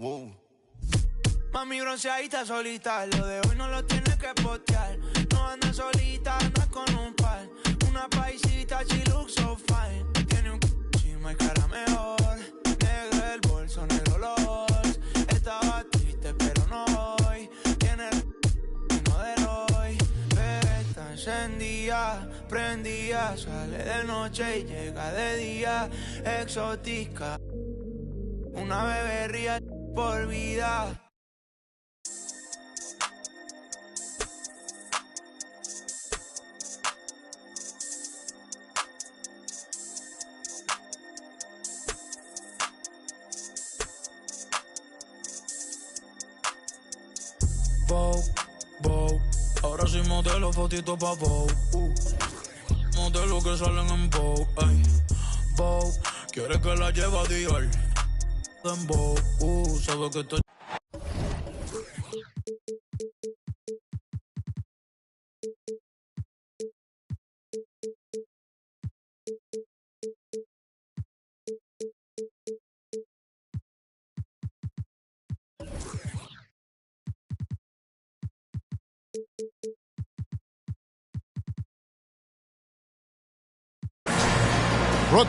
Mami bronceadita solita, lo de hoy no lo tienes que postear. No anda solita, anda con un par. Una paisita, she looks so fine. Tiene un chima y cara mejor. Negro el bolso, negro los. Estaba triste pero no hoy. Tiene el no de Roy. Bebé está encendida, prendida. Sale de noche y llega de día. Exótica, una bebé ría por vida. Vogue, ahora sí modelo, fotito pa' Vogue. Modelo que salen en Vogue, ey. Vogue, quiere que la lleve a Dior. En Vogue, sabe que estoy. Brooke.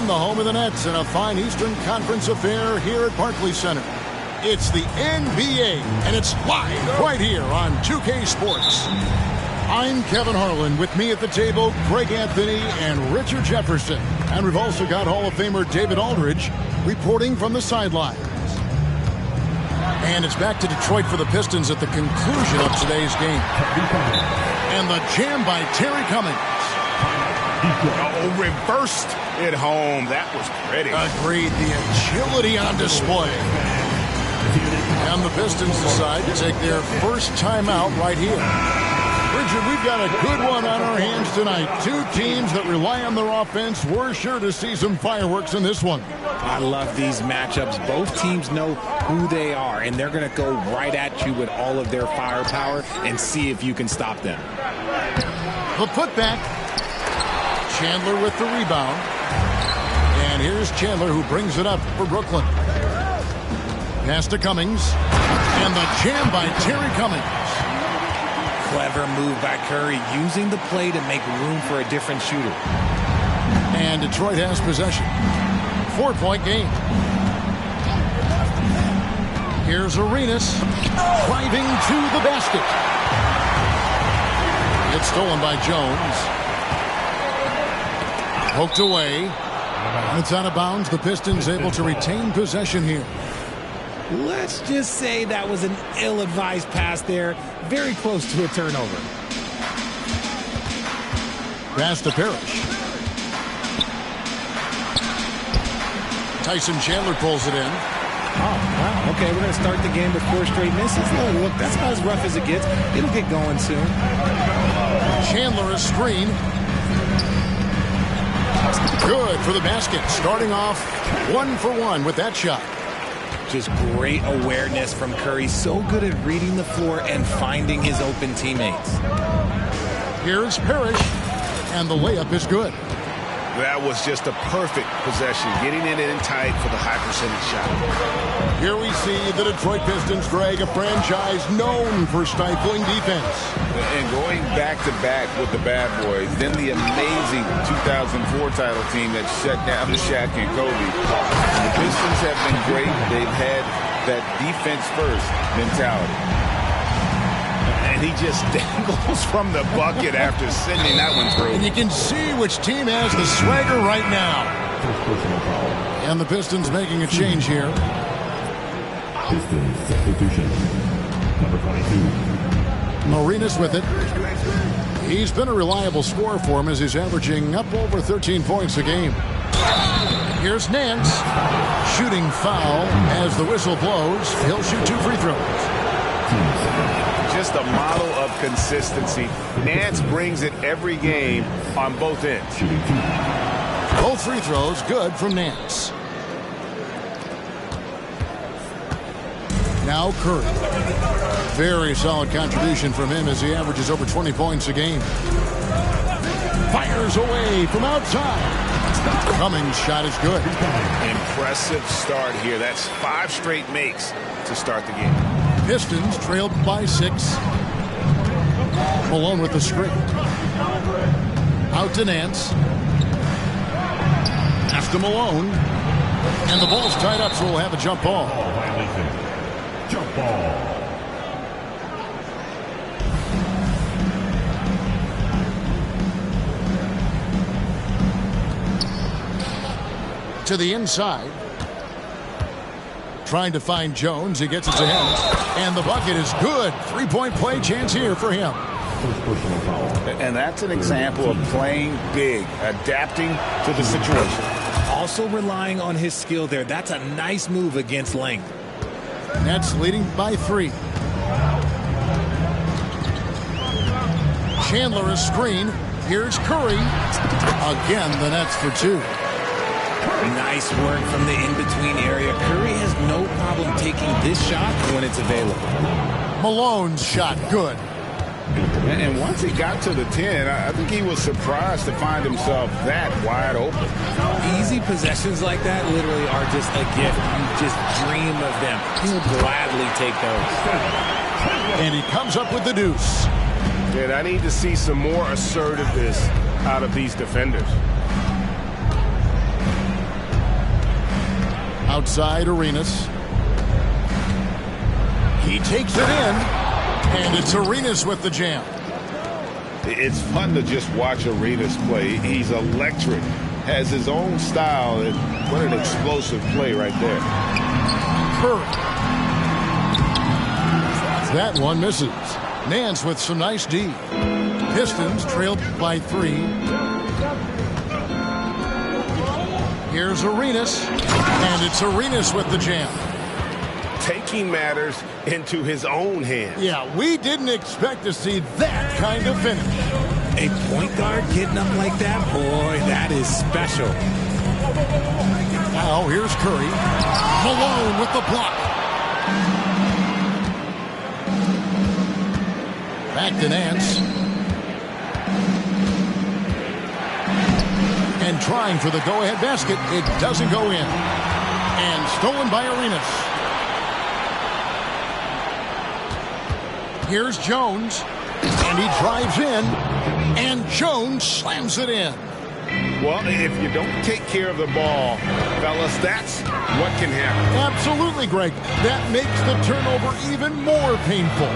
The home of the Nets in a fine Eastern Conference affair here at Barclays Center. It's the NBA, and it's live right here on 2K Sports. I'm Kevin Harlan. With me at the table, Greg Anthony and Richard Jefferson. And we've also got Hall of Famer David Aldridge reporting from the sidelines. And it's back to Detroit for the Pistons at the conclusion of today's game. And the jam by Terry Cummings. Oh, reversed it home. That was pretty. Agreed. The agility on display. And the Pistons decide to take their first timeout right here. Richard, we've got a good one on our hands tonight. Two teams that rely on their offense. We're sure to see some fireworks in this one. I love these matchups. Both teams know who they are, and they're going to go right at you with all of their firepower and see if you can stop them. The putback. Chandler with the rebound. And here's Chandler who brings it up for Brooklyn. Pass to Cummings. And the jam by Terry Cummings. Clever move by Curry, using the play to make room for a different shooter. And Detroit has possession. 4-point game. Here's Arenas driving to the basket. It's stolen by Jones. Poked away. And it's out of bounds. The Pistons able to retain possession here. Let's just say that was an ill-advised pass there. Very close to a turnover. Pass to Parrish. Tyson Chandler pulls it in. Oh, wow. Okay, we're going to start the game with 4 straight misses. Look, that's about as rough as it gets. It'll get going soon. Chandler a screen. Good for the basket. Starting off 1 for 1 with that shot. Just great awareness from Curry. So good at reading the floor and finding his open teammates. Here's Parrish. And the layup is good. That was just a perfect possession, getting it in tight for the high percentage shot. Here we see the Detroit Pistons drag a franchise known for stifling defense. And going back-to-back with the bad boys, then the amazing 2004 title team that shut down the Shaq and Kobe. The Pistons have been great. They've had that defense-first mentality. And he just dangles from the bucket after sending that one through. And you can see which team has the swagger right now. And the Pistons making a change here. Pistons substitution. Number 22. Arenas with it. He's been a reliable scorer for him as he's averaging up over 13 points a game. Here's Nance. Shooting foul as the whistle blows. He'll shoot 2 free throws. Just a model of consistency. Nance brings it every game on both ends. Both free throws good from Nance. Now Curry. Very solid contribution from him as he averages over 20 points a game. Fires away from outside. Cummings' shot is good. Impressive start here. That's 5 straight makes to start the game. Pistons trailed by 6. Malone with the screen. Out to Nance. Pass to Malone. And the ball's tied up, so we'll have a jump ball. Jump ball. To the inside. Trying to find Jones. He gets it to him. And the bucket is good. 3-point play chance here for him. And that's an example of playing big, adapting to the situation. Also relying on his skill there. That's a nice move against length. Nets leading by 3. Chandler a screen. Here's Curry. Again, the Nets for 2. Nice work from the in-between area. Curry has no problem taking this shot when it's available. Malone's shot good. And once he got to the 10, I think he was surprised to find himself that wide open. Easy possessions like that literally are just a gift. You just dream of them. He will gladly take those. And he comes up with the deuce. And I need to see some more assertiveness out of these defenders. Outside Arenas. He takes it in. And it's Arenas with the jam. It's fun to just watch Arenas play. He's electric. Has his own style. And what an explosive play right there. Curry. That one misses. Nance with some nice D. Pistons trailed by 3. Here's Arenas. And it's Arenas with the jam. Taking matters into his own hands. Yeah, we didn't expect to see that kind of finish. A point guard getting up like that, boy, that is special. Now here's Curry. Malone with the block. Back to Nance. And trying for the go-ahead basket. It doesn't go in. And stolen by Arenas. Here's Jones. And he drives in. And Jones slams it in. Well, if you don't take care of the ball, fellas, that's what can happen. Absolutely, Greg. That makes the turnover even more painful.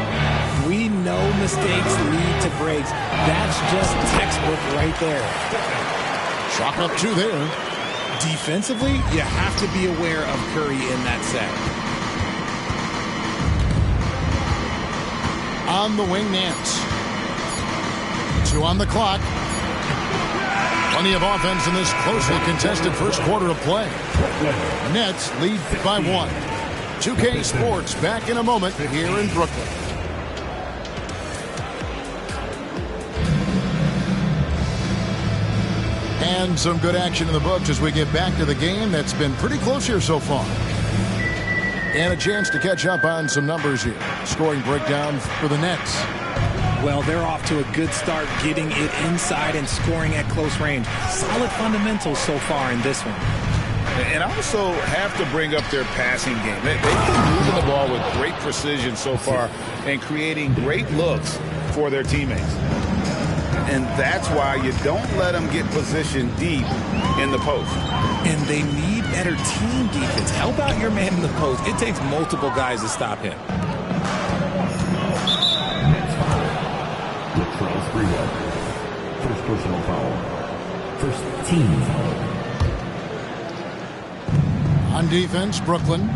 We know mistakes lead to breaks. That's just textbook right there. Chalk up 2 there. Defensively, you have to be aware of Curry in that set. On the wing, Nance. 2 on the clock. Plenty of offense in this closely contested first quarter of play. Nets lead by 1. 2K Sports back in a moment here in Brooklyn. And some good action in the books as we get back to the game that's been pretty close here so far. And a chance to catch up on some numbers here. Scoring breakdown for the Nets. Well, they're off to a good start getting it inside and scoring at close range. Solid fundamentals so far in this one. And also have to bring up their passing game. They've been moving the ball with great precision so far and creating great looks for their teammates. And that's why you don't let them get positioned deep in the post. And they need better team defense. Help out your man in the post. It takes multiple guys to stop him. Latrell Sprewell. First personal foul. First team foul. On defense, Brooklyn,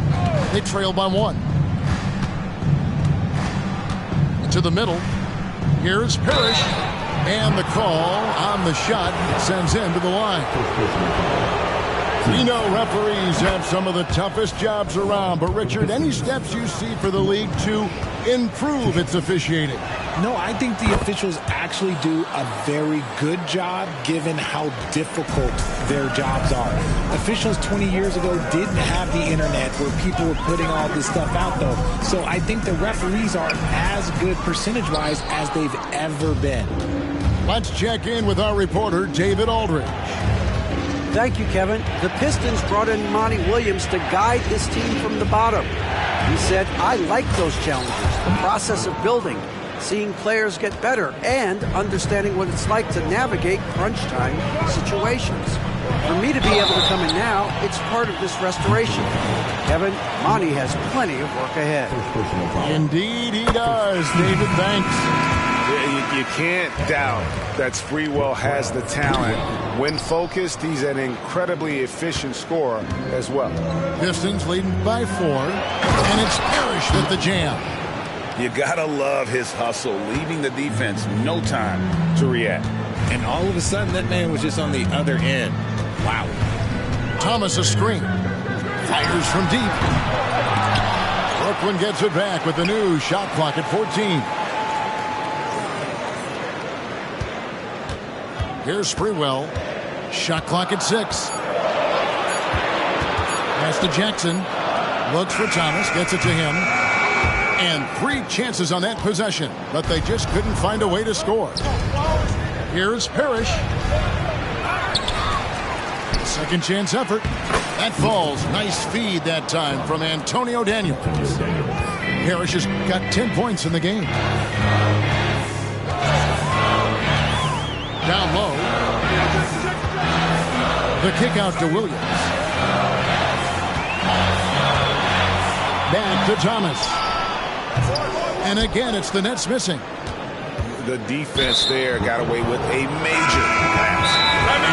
they trail by 1. To the middle, here's Parrish. And the call on the shot sends him to the line. We know referees have some of the toughest jobs around, but Richard, any steps you see for the league to improve its officiating? No, I think the officials actually do a very good job given how difficult their jobs are. Officials 20 years ago didn't have the internet where people were putting all this stuff out, though. So I think the referees are as good percentage-wise as they've ever been. Let's check in with our reporter, David Aldridge. Thank you, Kevin. The Pistons brought in Monty Williams to guide this team from the bottom. He said, I like those challenges, the process of building, seeing players get better, and understanding what it's like to navigate crunch time situations. For me to be able to come in now, it's part of this restoration. Kevin, Monty has plenty of work ahead. Indeed he does, David. Thanks. You can't doubt that Sprewell has the talent. When focused, he's an incredibly efficient scorer as well. Pistons leading by 4, and it's Parrish with the jam. You gotta love his hustle, leaving the defense no time to react. And all of a sudden, that man was just on the other end. Wow. Thomas a screen. Fires from deep. Brooklyn gets it back with the new shot clock at 14. Here's Sprewell. Shot clock at 6. Pass to Jackson. Looks for Thomas. Gets it to him. And 3 chances on that possession, but they just couldn't find a way to score. Here's Parrish. Second chance effort. That falls. Nice feed that time from Antonio Daniels. Parrish has got 10 points in the game. Down low. The kick out to Williams. Back to Thomas. And again, it's the Nets missing. The defense there got away with a major pass.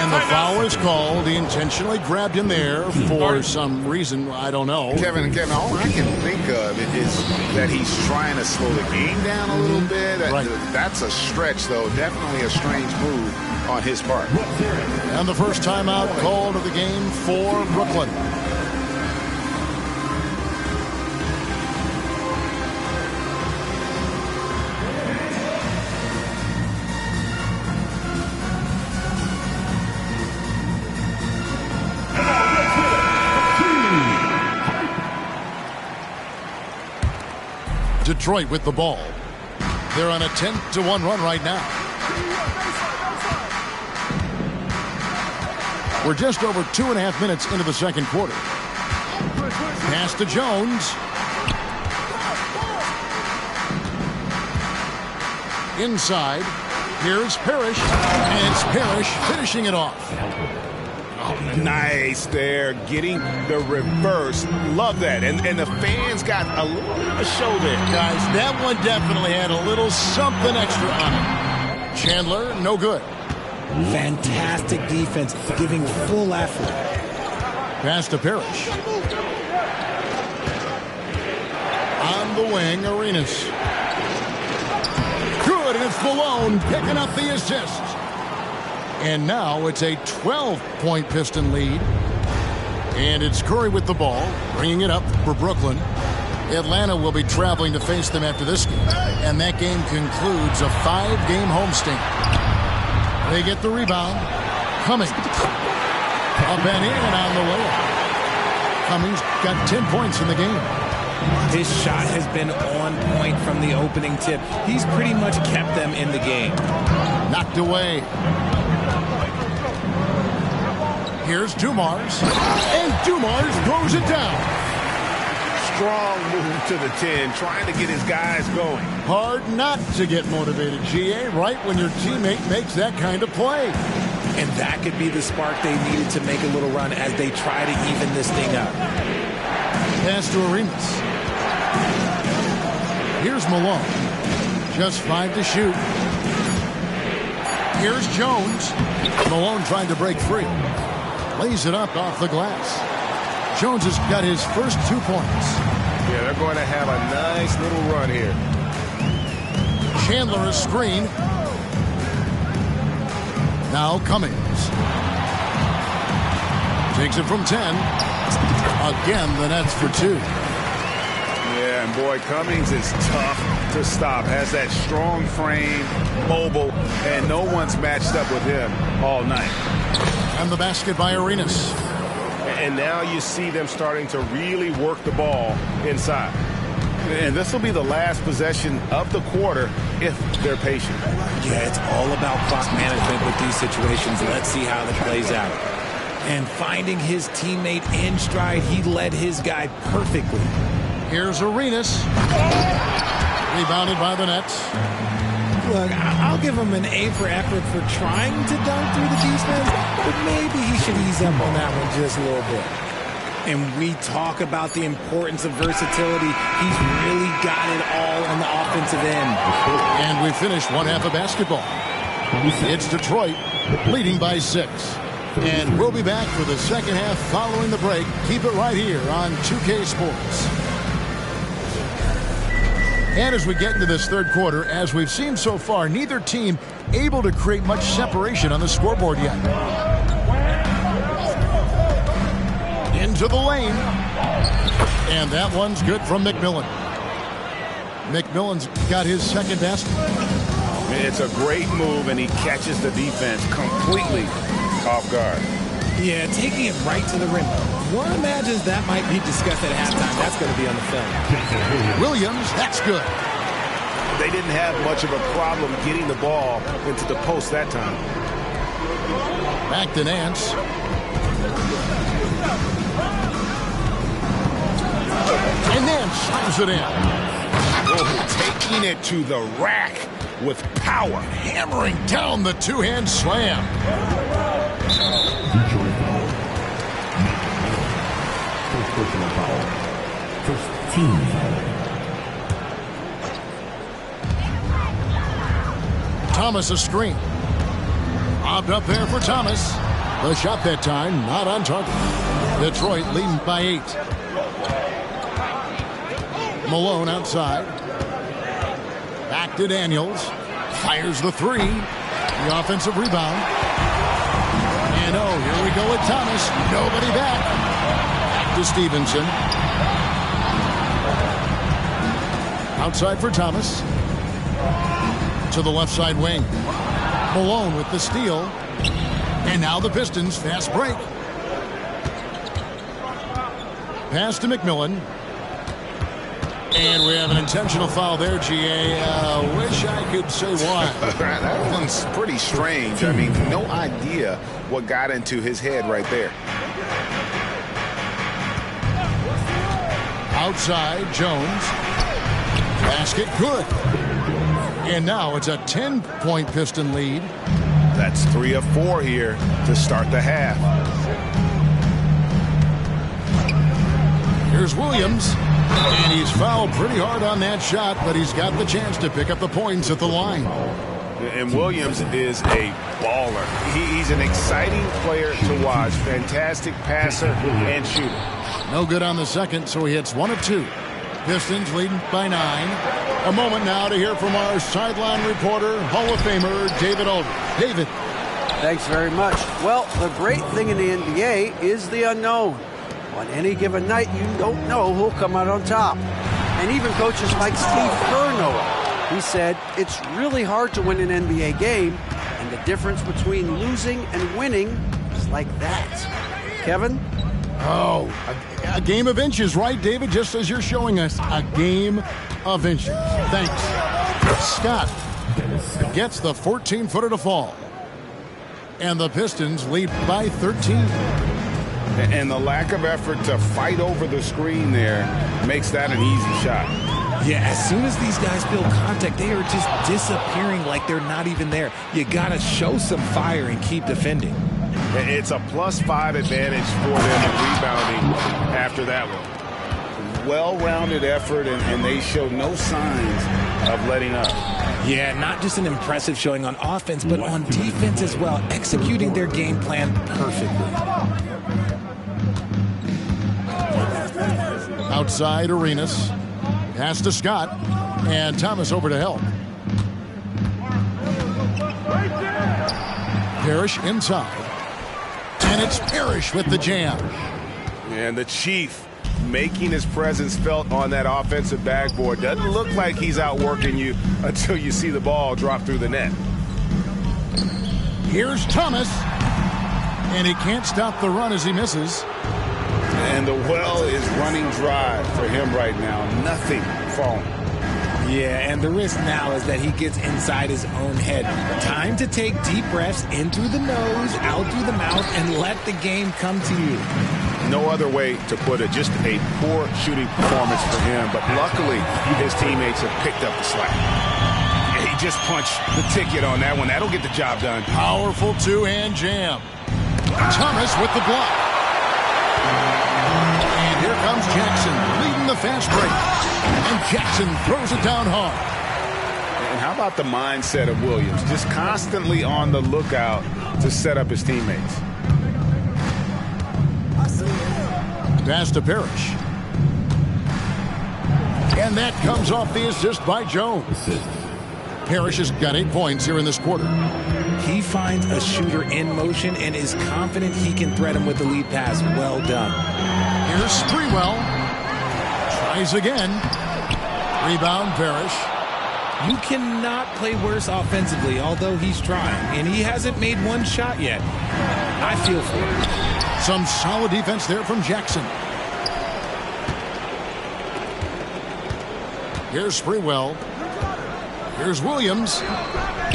And the foul is called. He intentionally grabbed him there for some reason. I don't know. Kevin, all I can think of is that he's trying to slow the game down a little bit. Right. That's a stretch, though. Definitely a strange move on his part. And the first timeout called of the game for Brooklyn. Detroit with the ball. They're on a 10-1 run right now. We're just over 2.5 minutes into the second quarter. Pass to Jones. Inside. Here's Parrish. And it's Parrish finishing it off. Nice there, getting the reverse. Love that. And the fans got a little bit of a show there. Guys, that one definitely had a little something extra on it. Chandler, no good. Fantastic defense, giving full effort. Pass to Parrish. On the wing, Arenas. Good, and it's Malone picking up the assist. And now it's a 12-point Piston lead. And it's Curry with the ball, bringing it up for Brooklyn. Atlanta will be traveling to face them after this game. And that game concludes a 5-game homestand. They get the rebound. Cummings. Up and in and on the way. Cummings got 10 points in the game. His shot has been on point from the opening tip. He's pretty much kept them in the game. Knocked away. Here's Dumars. And Dumars throws it down. Strong move to the 10, trying to get his guys going. Hard not to get motivated, GA, right when your teammate makes that kind of play. And that could be the spark they needed to make a little run as they try to even this thing up. Pass to Arenas. Here's Malone. Just 5 to shoot. Here's Jones. Malone trying to break free. Lays it up off the glass. Jones has got his first 2 points. Yeah, they're going to have a nice little run here. Chandler a screen. Now Cummings. Takes it from 10. Again, the Nets for 2. Yeah, and boy, Cummings is tough to stop. Has that strong frame, mobile, and no one's matched up with him all night. And the basket by Arenas. And now you see them starting to really work the ball inside. And this will be the last possession of the quarter if they're patient. Yeah, it's all about clock management with these situations. Let's see how that plays out. And finding his teammate in stride, he led his guy perfectly. Here's Arenas. Rebounded by the Nets. Look, I'll give him an A for effort for trying to dunk through the defense, but maybe he should ease up on that one just a little bit. And we talk about the importance of versatility. He's really got it all on the offensive end. And we finished one half of basketball. It's Detroit leading by 6. And we'll be back for the second half following the break. Keep it right here on 2K Sports. And as we get into this third quarter, as we've seen so far, neither team able to create much separation on the scoreboard yet. Into the lane. And that one's good from McMillan. McMillan's got his second basket. It's a great move, and he catches the defense completely off guard. Yeah, taking it right to the rim. One imagines that might be discussed at halftime. That's going to be on the film. Williams, that's good. They didn't have much of a problem getting the ball into the post that time. Back to Nance. And Nance slams it in. Oh, taking it to the rack with power. Hammering down the two-hand slam. Detroit foul. First personal foul. First team foul. Thomas a screen. Lobbed up there for Thomas. The shot that time not on target. Detroit leading by 8. Malone outside. Back to Daniels. Fires the 3. The offensive rebound. And oh, here we go with Thomas. Nobody back. Back to Stevenson. Outside for Thomas. To the left side wing. Malone with the steal. And now the Pistons fast break. Pass to McMillan. And we have an intentional foul there, GA. Wish I could say why. That one's pretty strange. I mean, no idea what got into his head right there. Outside, Jones. Basket, good. And now it's a 10-point Piston lead. That's 3 of 4 here to start the half. Here's Williams. And he's fouled pretty hard on that shot, but he's got the chance to pick up the points at the line. And Williams is a baller. He's an exciting player to watch. Fantastic passer and shooter. No good on the second, so he hits 1 of 2. Pistons leading by 9. A moment now to hear from our sideline reporter, Hall of Famer David Aldridge. David. Thanks very much. Well, the great thing in the NBA is the unknown. On any given night, you don't know who'll come out on top. And even coaches like Steve Kerr know it. He said, it's really hard to win an NBA game, and the difference between losing and winning is like that. Kevin? Oh, a game of inches, right, David? Just as you're showing us, a game of inches. Thanks. Scott gets the 14-footer to fall. And the Pistons lead by 13. And the lack of effort to fight over the screen there makes that an easy shot. Yeah, as soon as these guys feel contact, they are just disappearing like they're not even there. You got to show some fire and keep defending. It's a +5 advantage for them in rebounding after that one. Well-rounded effort, and they show no signs of letting up. Yeah, not just an impressive showing on offense, but on defense as well, executing their game plan perfectly. Outside Arenas. Pass to Scott. And Thomas over to help. Parrish inside. And it's Parrish with the jam. And the Chief making his presence felt on that offensive backboard. Doesn't look like he's outworking you until you see the ball drop through the net. Here's Thomas. And he can't stop the run as he misses. And the well is running dry for him right now. Nothing falling. Yeah, and the risk now is that he gets inside his own head. Time to take deep breaths in through the nose, out through the mouth, and let the game come to you. No other way to put it. Just a poor shooting performance for him. But luckily, his teammates have picked up the slack. He just punched the ticket on that one. That'll get the job done. Powerful two-hand jam. Thomas with the block. And here comes Jackson leading the fast break. And Jackson throws it down hard. And how about the mindset of Williams? Just constantly on the lookout to set up his teammates. Pass to Parrish. And that comes off the assist by Jones. Parrish has got 8 points here in this quarter. He finds a shooter in motion and is confident he can thread him with the lead pass. Well done. Here's Sprewell. Tries again. Rebound, Parrish. You cannot play worse offensively, although he's trying. And he hasn't made one shot yet. I feel for him. Some solid defense there from Jackson. Here's Sprewell. Here's Williams.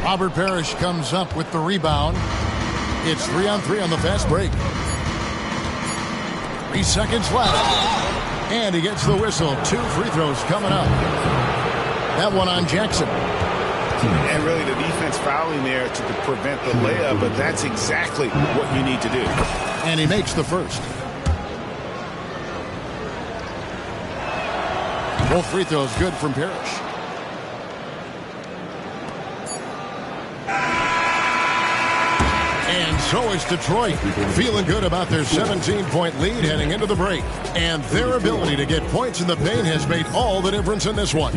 Robert Parrish comes up with the rebound. It's 3-on-3 on the fast break. 3 seconds left. And he gets the whistle. 2 free throws coming up. That one on Jackson. And really the defense fouling there to prevent the layup, but that's exactly what you need to do. And he makes the first. Both free throws good from Parrish. And so is Detroit, feeling good about their 17-point lead heading into the break. And their ability to get points in the paint has made all the difference in this one.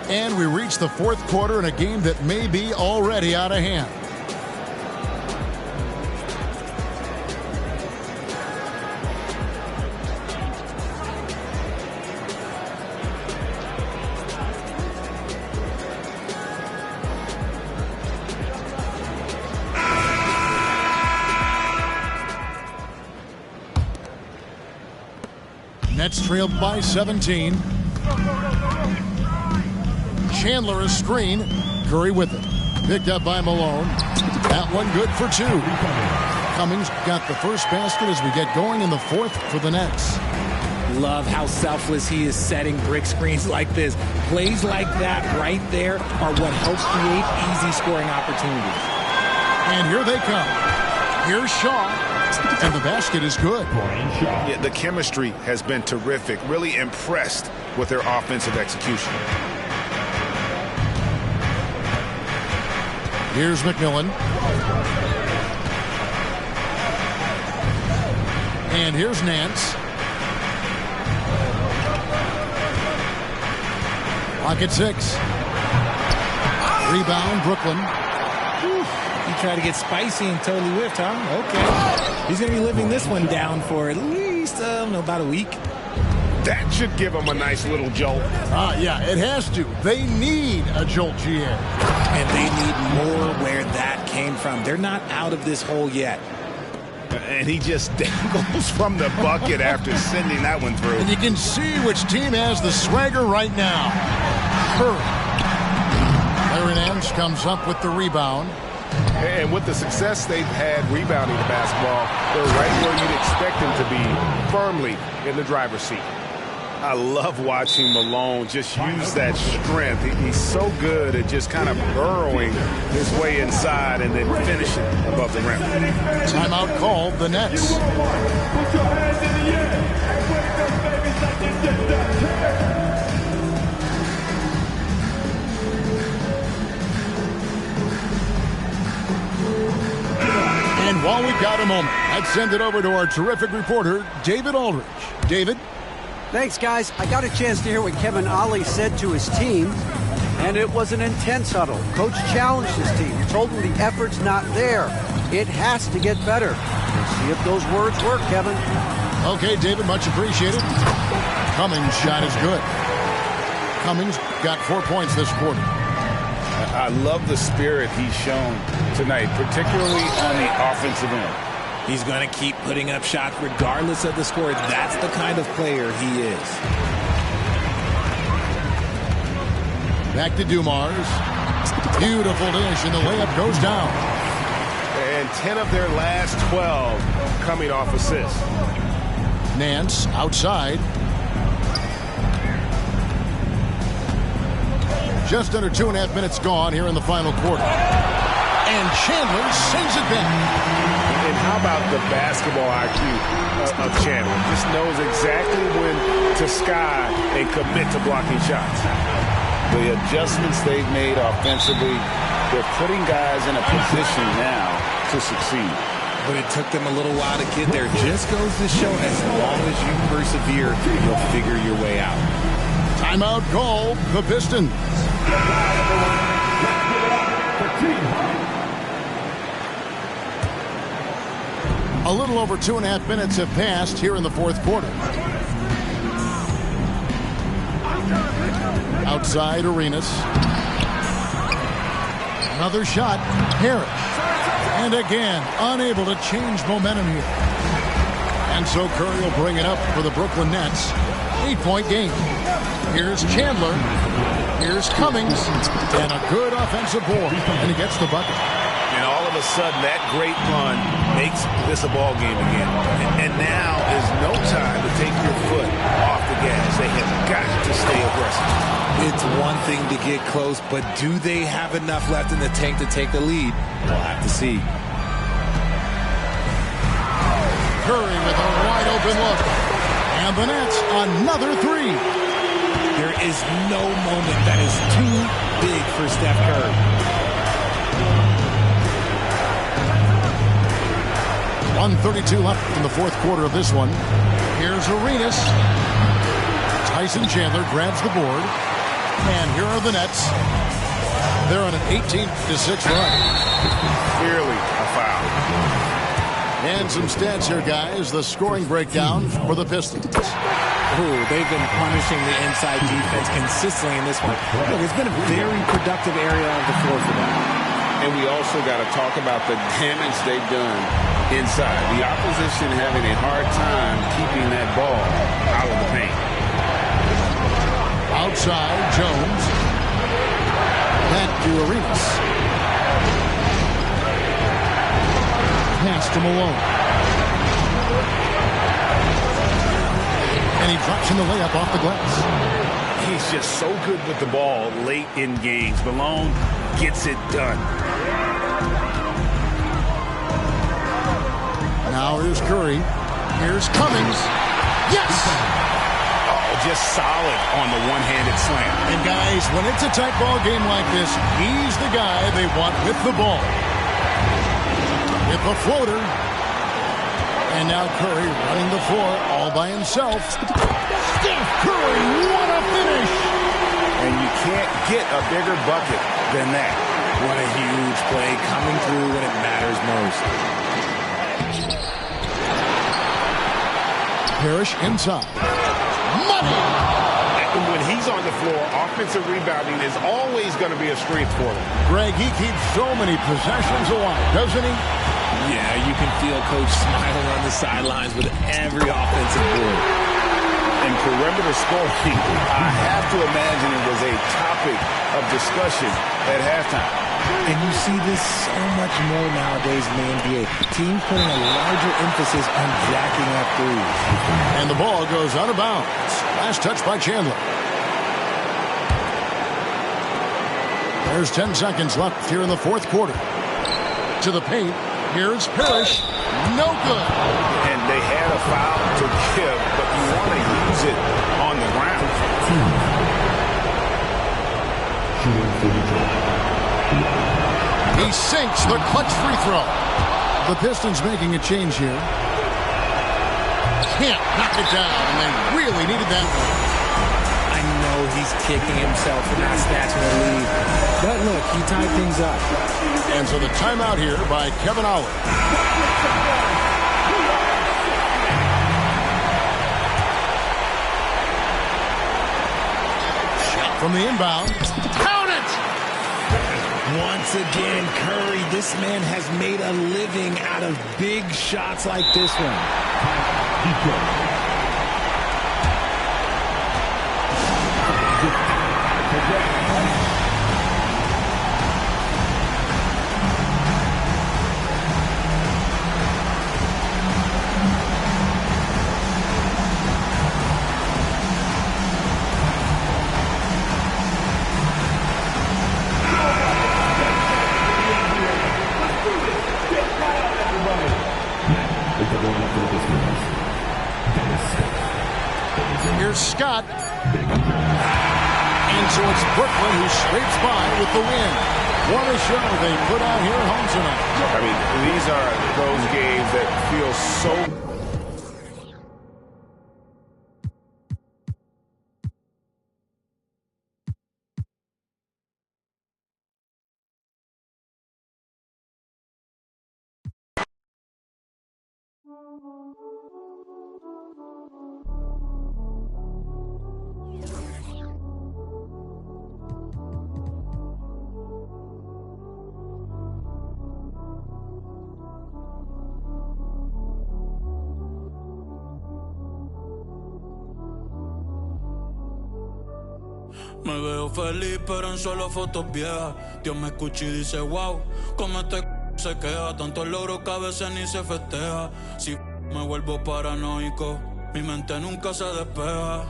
And we reach the fourth quarter in a game that may be already out of hand. Nets trailed by 17. Chandler a screen. Curry with it. Picked up by Malone. That one good for 2. Cummings got the first basket as we get going in the fourth for the Nets. Love how selfless he is setting brick screens like this. Plays like that right there are what helps create easy scoring opportunities. And here they come. Here's Shaw. And the basket is good. Yeah, the chemistry has been terrific. Really impressed with their offensive execution. Here's McMillan. And here's Nance. Pocket 6. Rebound, Brooklyn. He tried to get spicy and totally whiffed, huh? Okay. He's going to be living this one down for at least, about a week. That should give him a nice little jolt. Yeah, it has to. They need a jolt, GA. And they need more where that came from. They're not out of this hole yet. And he just dangles from the bucket after sending that one through. And you can see which team has the swagger right now. Larry Nance comes up with the rebound. And with the success they've had rebounding the basketball, they're right where you'd expect them to be, firmly in the driver's seat. I love watching Malone just use that strength. He's so good at just kind of burrowing his way inside and then finishing above the rim. Timeout called, the Nets. Put your hands in the air and wave them babies like you just don't care. And while we've got a moment, let's send it over to our terrific reporter, David Aldridge. David? Thanks, guys. I got a chance to hear what Kevin Ollie said to his team, and it was an intense huddle. Coach challenged his team, told them the effort's not there. It has to get better. We'll see if those words work, Kevin. Okay, David, much appreciated. Cummings' shot is good. Cummings got 4 points this quarter. I love the spirit he's shown tonight, particularly on the offensive end. He's going to keep putting up shots regardless of the score. That's the kind of player he is. Back to Dumars. Beautiful dish, and the layup goes down. And 10 of their last 12 coming off assists. Nance outside. Just under 2.5 minutes gone here in the final quarter. And Chandler sends it back. And how about the basketball IQ of Chandler? Just knows exactly when to sky and commit to blocking shots. The adjustments they've made offensively, they're putting guys in a position now to succeed. But it took them a little while to get there. Just goes to show as long as you persevere, you'll figure your way out. Timeout call, the Pistons. A little over 2.5 minutes have passed here in the fourth quarter. Outside Arenas. Another shot. Harris. And again, unable to change momentum here. And so Curry will bring it up for the Brooklyn Nets. 8-point game. Here's Chandler. Here's Cummings. And a good offensive board. And he gets the bucket. And all of a sudden, that great run makes this a ball game again. And now is no time to take your foot off the gas. They have got to stay aggressive. It's one thing to get close, but do they have enough left in the tank to take the lead? We'll have to see. Curry with a wide open look. And the Nets, another three. There is no moment that is too big for Steph Curry. 1:32 left in the fourth quarter of this one. Here's Arenas. Tyson Chandler grabs the board. And here are the Nets. They're on an 18-6 run. Clearly a foul. And some stats here, guys. The scoring breakdown for the Pistons. Ooh, they've been punishing the inside defense consistently in this one. Look, it's been a very productive area of the floor for them. And we also got to talk about the damage they've done inside. The opposition having a hard time keeping that ball out of the paint. Outside, Jones. Back to Arenas. Pass to Malone. And he drops in the layup off the glass. He's just so good with the ball late in games. Malone gets it done. Now here's Curry. Here's Cummings. Yes! Oh, just solid on the one-handed slam. And guys, when it's a tight ball game like this, he's the guy they want with the ball. With the floater. And now Curry running the floor all by himself. Steph Curry, what a finish! And you can't get a bigger bucket than that. What a huge play coming through when it matters most. Parrish inside. Money! And when he's on the floor, offensive rebounding is always going to be a strength for him. Greg, he keeps so many possessions alive, doesn't he? Yeah, you can feel Coach smiling on the sidelines with every offensive board. And perimeter scoring, I have to imagine it was a topic of discussion at halftime. And you see this so much more nowadays in the NBA. Teams putting a larger emphasis on jacking up threes. And the ball goes out of bounds. Last touch by Chandler. There's 10 seconds left here in the fourth quarter. To the paint. Here's Parrish. No good. And they had a foul to give, but you want to use it on the ground. He sinks the clutch free throw. The Pistons making a change here. Can't knock it down, and they really needed that one. I know he's kicking himself for not snatching the lead. But look, he tied things up. And so the timeout here by Kevin Howard. Shot from the inbound. Count it! Once again, Curry, this man has made a living out of big shots like this one. Here's Scott. And so it's Brooklyn who scrapes by with the win. What a show they put out here at home tonight. I mean, these are those games that feel so... Me veo feliz pero en solo fotos viejas. Dios me escucha y dice wow, como este se queja. Tantos logros que a veces ni se festeja. Si me vuelvo paranoico, mi mente nunca se despeja.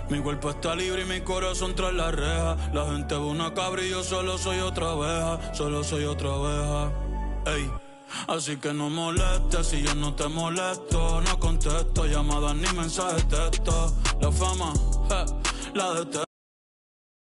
Mi cuerpo está libre y mi corazón tras la reja. La gente ve una cabra y yo solo soy otra oveja. Solo soy otra oveja. Ey. Así que no molestes si yo no te molesto. No contesto llamadas ni mensajes de texto. La fama, la detesto.